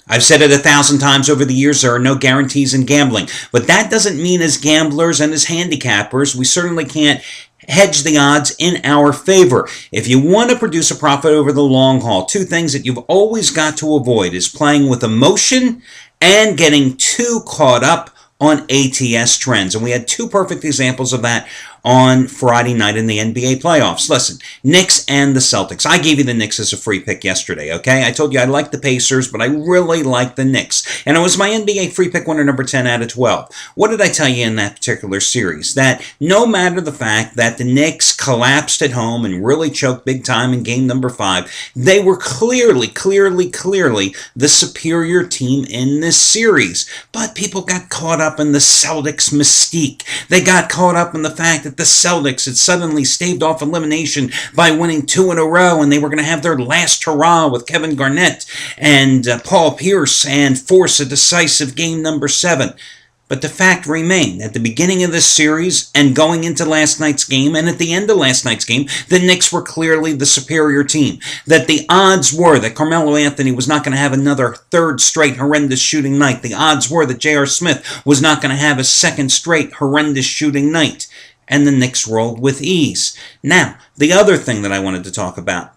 I've said it 1,000 times over the years, there are no guarantees in gambling. But that doesn't mean as gamblers and as handicappers, we certainly can't hedge the odds in our favor. If you want to produce a profit over the long haul, two things that you've always got to avoid is playing with emotion and getting too caught up on ATS trends. And we had two perfect examples of that on Friday night in the NBA playoffs. Listen, Knicks and the Celtics. I gave you the Knicks as a free pick yesterday, okay? I told you I like the Pacers, but I really like the Knicks. And it was my NBA free pick winner number 10 out of 12. What did I tell you in that particular series? That no matter the fact that the Knicks collapsed at home and really choked big time in game number 5, they were clearly the superior team in this series. But people got caught up in the Celtics mystique. They got caught up in the fact that the Celtics had suddenly staved off elimination by winning 2 in a row, and they were going to have their last hurrah with Kevin Garnett and Paul Pierce and force a decisive game number 7. But the fact remained, at the beginning of this series and going into last night's game and at the end of last night's game, the Knicks were clearly the superior team. That the odds were that Carmelo Anthony was not going to have another third straight horrendous shooting night. The odds were that J.R. Smith was not going to have a second straight horrendous shooting night. And the Knicks rolled with ease. Now, the other thing that I wanted to talk about,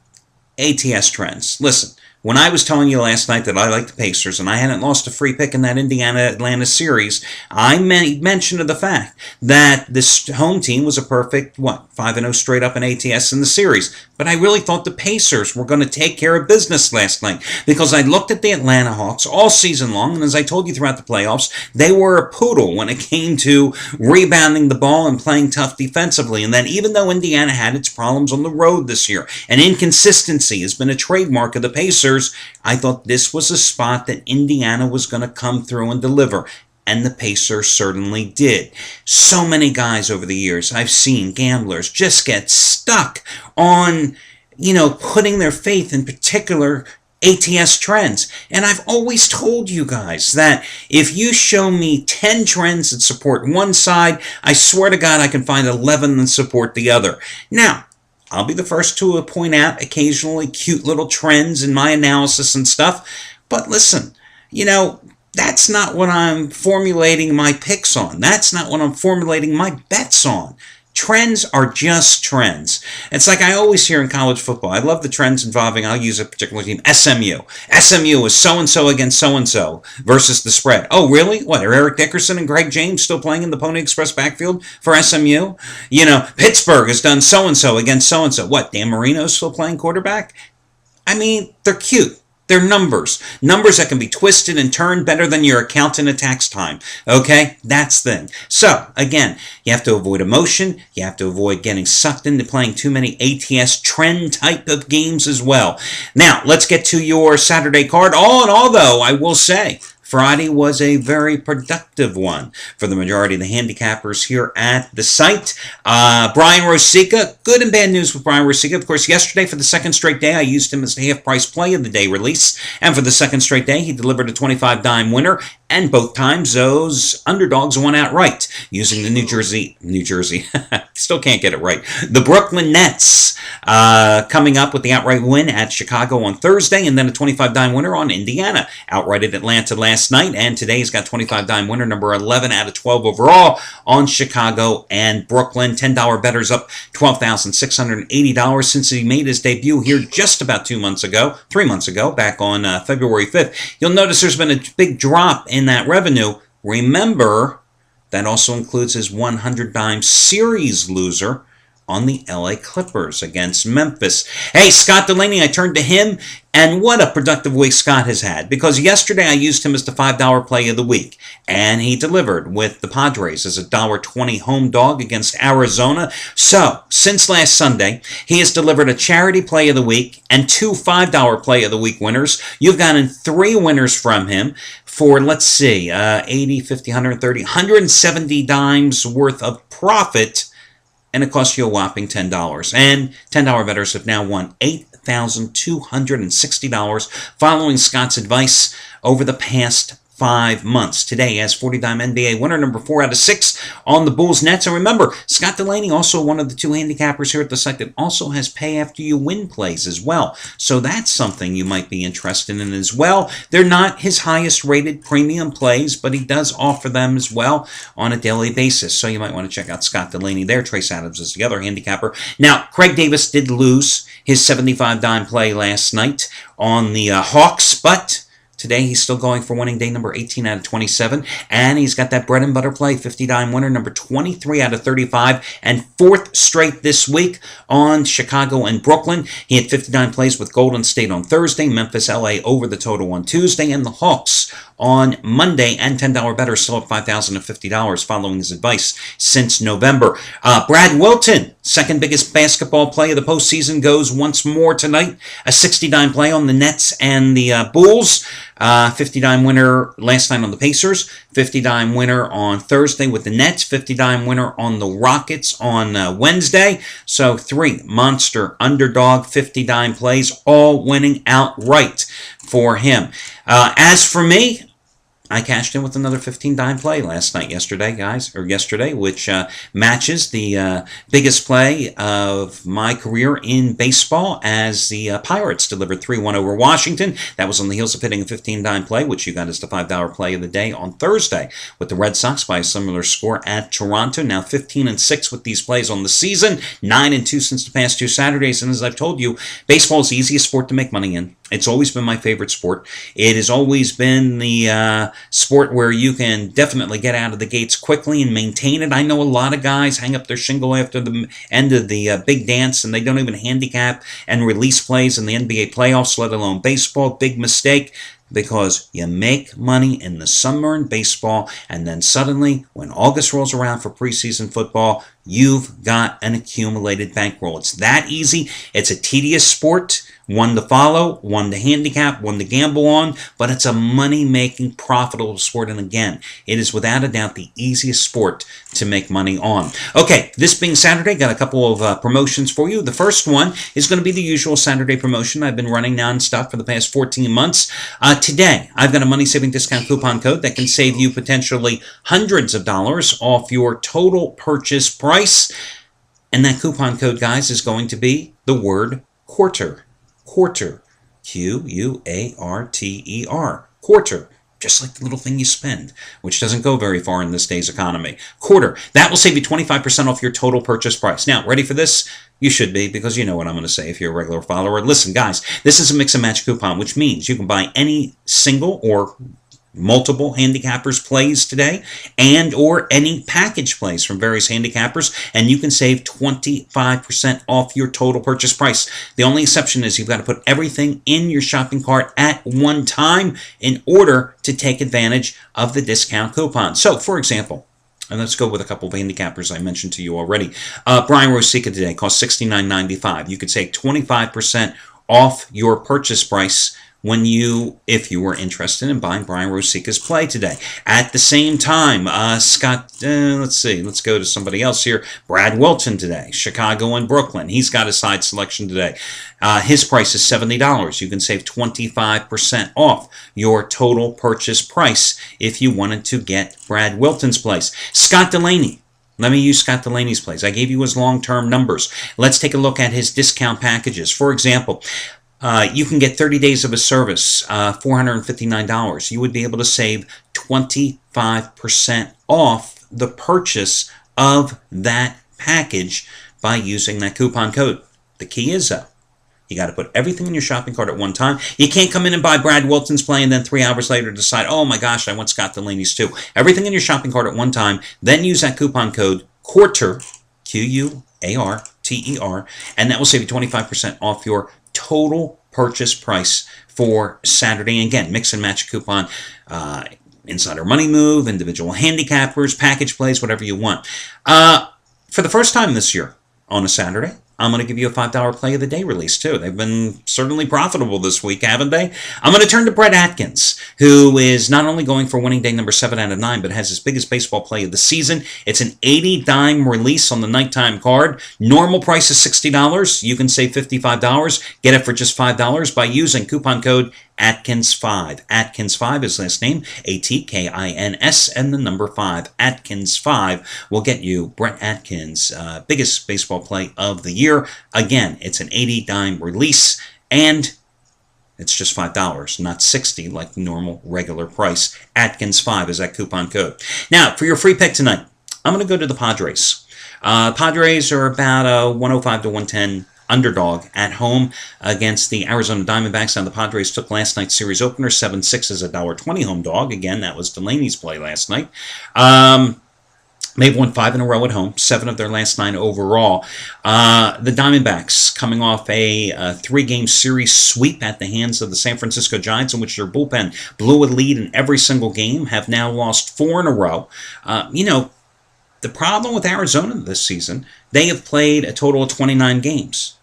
ATS trends. Listen, when I was telling you last night that I like the Pacers and I hadn't lost a free pick in that Indiana-Atlanta series, I mentioned the fact that this home team was a perfect, 5-0 straight up in ATS in the series. But I really thought the Pacers were going to take care of business last night because I looked at the Atlanta Hawks all season long, and as I told you throughout the playoffs, they were a poodle when it came to rebounding the ball and playing tough defensively. And that even though Indiana had its problems on the road this year, and inconsistency has been a trademark of the Pacers, I thought this was a spot that Indiana was going to come through and deliver. And the Pacers certainly did. So many guys over the years I've seen, gamblers, just get stuck on, putting their faith in particular ATS trends. And I've always told you guys that if you show me 10 trends that support one side, I swear to God I can find 11 that support the other. Now, I'll be the first to point out occasionally cute little trends in my analysis and stuff. But listen, that's not what I'm formulating my picks on. That's not what I'm formulating my bets on. Trends are just trends. It's like I always hear in college football. I love the trends involving, I'll use a particular team, SMU. SMU is so-and-so against so-and-so versus the spread. Oh, really? What, are Eric Dickerson and Greg James still playing in the Pony Express backfield for SMU? Pittsburgh has done so-and-so against so-and-so. What, Dan Marino's still playing quarterback? I mean, they're cute. They're numbers. Numbers that can be twisted and turned better than your accountant at tax time. Okay? That's the thing. So, again, you have to avoid emotion. You have to avoid getting sucked into playing too many ATS trend type of games as well. Now, let's get to your Saturday card. All in all, though, I will say, Friday was a very productive one for the majority of the handicappers here at the site. Brian Rosica, good and bad news with Brian Rosica. Of course, yesterday for the second straight day, I used him as the half-price play of the day release. And for the second straight day, he delivered a 25-dime winner. And both times, those underdogs won outright using the New Jersey, still can't get it right, the Brooklyn Nets coming up with the outright win at Chicago on Thursday, and then a 25-dime winner on Indiana, outright at Atlanta last night, and today's got 25-dime winner number 11 out of 12 overall on Chicago and Brooklyn. $10 bettors up $12,680 since he made his debut here just about 3 months ago, back on February 5th. You'll notice there's been a big drop in that revenue. Remember, that also includes his 100-dime series loser on the LA Clippers against Memphis. Hey, Scott Delaney, I turned to him, and what a productive week Scott has had, because yesterday I used him as the $5 play of the week, and he delivered with the Padres as a $1.20 home dog against Arizona. So, since last Sunday, he has delivered a charity play of the week and 2 $5 play of the week winners. You've gotten 3 winners from him for, let's see, 80, 50, 130, 170 dimes worth of profit, and it cost you a whopping $10. And $10 bettors have now won $8,260 following Scott's advice over the past 5 months. Today, as 40-time NBA winner, number 4 out of 6 on the Bulls Nets. And remember, Scott Delaney, also one of the 2 handicappers here at the site that also has pay after you win plays as well. So that's something you might be interested in as well. They're not his highest rated premium plays, but he does offer them as well on a daily basis. So you might want to check out Scott Delaney there. Trace Adams is the other handicapper. Now, Craig Davis did lose his 75-dime play last night on the Hawks, but today, he's still going for winning day number 18 out of 27, and he's got that bread and butter play, 50-dime winner, number 23 out of 35, and 4th straight this week on Chicago and Brooklyn. He had 50-dime plays with Golden State on Thursday, Memphis, LA over the total on Tuesday, and the Hawks on Monday, and $10 better, still at $5,050 following his advice since November. Brad Wilton, second biggest basketball play of the postseason, goes once more tonight. A 60-dime play on the Nets and the Bulls. 50-dime winner last night on the Pacers. 50-dime winner on Thursday with the Nets. 50-dime winner on the Rockets on Wednesday. So 3 monster underdog 50-dime plays, all winning outright for him. As for me, I cashed in with another 15-dime play yesterday, which matches the biggest play of my career in baseball as the Pirates delivered 3-1 over Washington. That was on the heels of hitting a 15-dime play, which you got as the $5 play of the day on Thursday with the Red Sox by a similar score at Toronto. Now 15-6 with these plays on the season, 9-2 since the past 2 Saturdays. And as I've told you, baseball is the easiest sport to make money in. It's always been my favorite sport. It has always been the sport where you can definitely get out of the gates quickly and maintain it. I know a lot of guys hang up their shingle after the end of the big dance, and they don't even handicap and release plays in the NBA playoffs, let alone baseball. Big mistake, because you make money in the summer in baseball, and then suddenly, when August rolls around for preseason football, you've got an accumulated bankroll. It's that easy. It's a tedious sport. One to follow, one to handicap, one to gamble on, but it's a money-making, profitable sport. And again, it is without a doubt the easiest sport to make money on. Okay, this being Saturday, got a couple of promotions for you. The first one is going to be the usual Saturday promotion I've been running nonstop for the past 14 months. Today, I've got a money-saving discount coupon code that can save you potentially hundreds of dollars off your total purchase price. And that coupon code, guys, is going to be the word quarter. Quarter. Q-U-A-R-T-E-R. Quarter. Just like the little thing you spend, which doesn't go very far in this day's economy. Quarter. That will save you 25% off your total purchase price. Now, ready for this? You should be, because you know what I'm going to say if you're a regular follower. Listen, guys, this is a mix and match coupon, which means you can buy any single or multiple handicappers plays today, and or any package plays from various handicappers, and you can save 25% off your total purchase price. The only exception is you've got to put everything in your shopping cart at one time in order to take advantage of the discount coupon. So, for example, and let's go with a couple of handicappers I mentioned to you already. Brian Rosica today costs $69.95. You could save 25% off your purchase price if you were interested in buying Brian Rosica's play today. At the same time, let's go to somebody else here. Brad Wilton today, Chicago and Brooklyn. He's got a side selection today. His price is $70. You can save 25% off your total purchase price if you wanted to get Brad Wilton's place. Scott Delaney. Let me use Scott Delaney's plays. I gave you his long-term numbers. Let's take a look at his discount packages. For example, you can get 30 days of a service, $459. You would be able to save 25% off the purchase of that package by using that coupon code. The key is, though, you got to put everything in your shopping cart at one time. You can't come in and buy Brad Wilton's play and then 3 hours later decide, oh my gosh, I want Scott Delaney's too. Everything in your shopping cart at one time, then use that coupon code QUARTER, Q-U-A-R-T-E-R, and that will save you 25% off your total purchase price for Saturday. And again, mix and match coupon, insider money move, individual handicappers, package plays, whatever you want. For the first time this year on a Saturday, I'm going to give you a $5 play of the day release, too. They've been certainly profitable this week, haven't they? I'm going to turn to Brett Atkins, who is not only going for winning day number 7 out of 9, but has his biggest baseball play of the season. It's an 80-dime release on the nighttime card. Normal price is $60. You can save $55. Get it for just $5 by using coupon code Atkins5. Atkins5 is last name, Atkins, and the number 5. Atkins5 will get you Brett Atkins' biggest baseball play of the year. Again, it's an 80-dime release, and it's just $5, not $60 like normal regular price. Atkins5 is that coupon code. Now, for your free pick tonight, I'm going to go to the Padres. Padres are about a 105 to 110 underdog at home against the Arizona Diamondbacks. Now, the Padres took last night's series opener 7-6 as a $1.20 home dog. Again, that was Delaney's play last night. They've won 5 in a row at home, 7 of their last 9 overall. The Diamondbacks coming off a 3-game series sweep at the hands of the San Francisco Giants, in which their bullpen blew a lead in every single game, have now lost 4 in a row. The problem with Arizona this season, they have played a total of 29 games.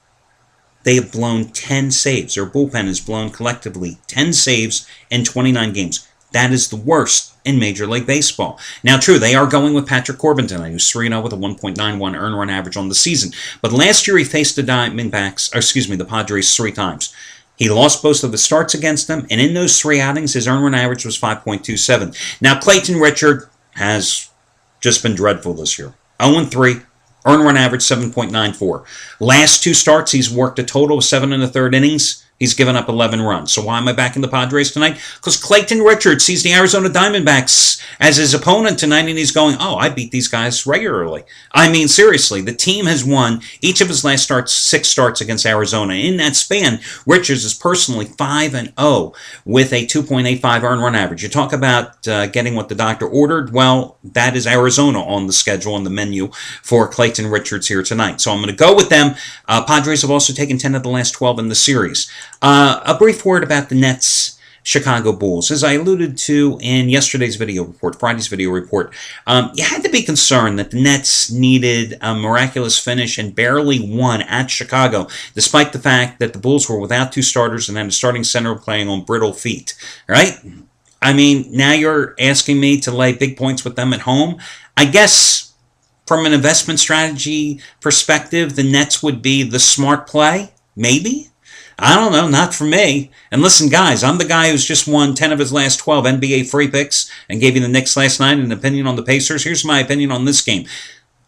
They have blown 10 saves. Their bullpen has blown collectively 10 saves in 29 games. That is the worst in Major League Baseball. Now, true, they are going with Patrick Corbin tonight, who's 3-0 with a 1.91 earned run average on the season. But last year he faced the the Padres 3 times. He lost both of the starts against them, and in those 3 outings, his earned run average was 5.27. Now, Clayton Richard has just been dreadful this year. 0-3, earned run average 7.94. Last 2 starts, he's worked a total of 7 1/3 innings. He's given up 11 runs. So why am I backing the Padres tonight? Because Clayton Richard sees the Arizona Diamondbacks as his opponent tonight, and he's going, oh, I beat these guys regularly. I mean, seriously, the team has won each of his last 6 starts against Arizona. In that span, Richards is personally 5-0 with a 2.85 earned run average. You talk about getting what the doctor ordered. Well, that is Arizona on the schedule and the menu for Clayton Richards here tonight. So I'm going to go with them. Padres have also taken 10 of the last 12 in the series. A brief word about the Nets Chicago Bulls. As I alluded to in yesterday's video report, Friday's video report, you had to be concerned that the Nets needed a miraculous finish and barely won at Chicago, despite the fact that the Bulls were without 2 starters and had a starting center playing on brittle feet, right? I mean, now you're asking me to lay big points with them at home. I guess from an investment strategy perspective, the Nets would be the smart play, maybe? I don't know, not for me. And listen, guys, I'm the guy who's just won 10 of his last 12 NBA free picks and gave you the Knicks last night and an opinion on the Pacers. Here's my opinion on this game.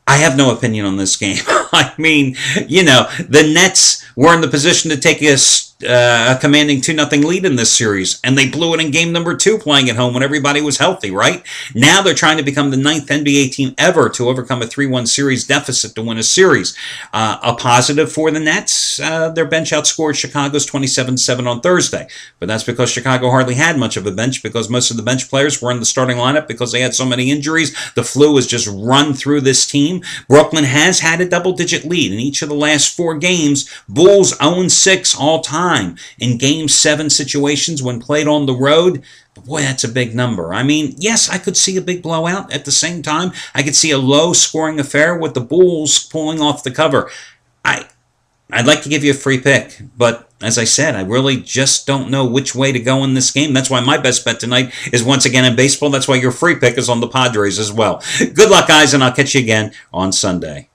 I have no opinion on this game. I mean, the Nets were in the position to take a commanding 2-0 lead in this series, and they blew it in game number 2 playing at home when everybody was healthy, right? Now they're trying to become the 9th NBA team ever to overcome a 3-1 series deficit to win a series. A positive for the Nets, their bench outscored Chicago's 27-7 on Thursday, but that's because Chicago hardly had much of a bench because most of the bench players were in the starting lineup because they had so many injuries. The flu has just run through this team. Brooklyn has had a double-digit lead in each of the last 4 games. Bulls 0-6 all time in Game 7 situations when played on the road. But boy, that's a big number. I mean, yes, I could see a big blowout. At the same time, I could see a low-scoring affair with the Bulls pulling off the cover. I'd like to give you a free pick, but as I said, I really just don't know which way to go in this game. That's why my best bet tonight is once again in baseball. That's why your free pick is on the Padres as well. Good luck, guys, and I'll catch you again on Sunday.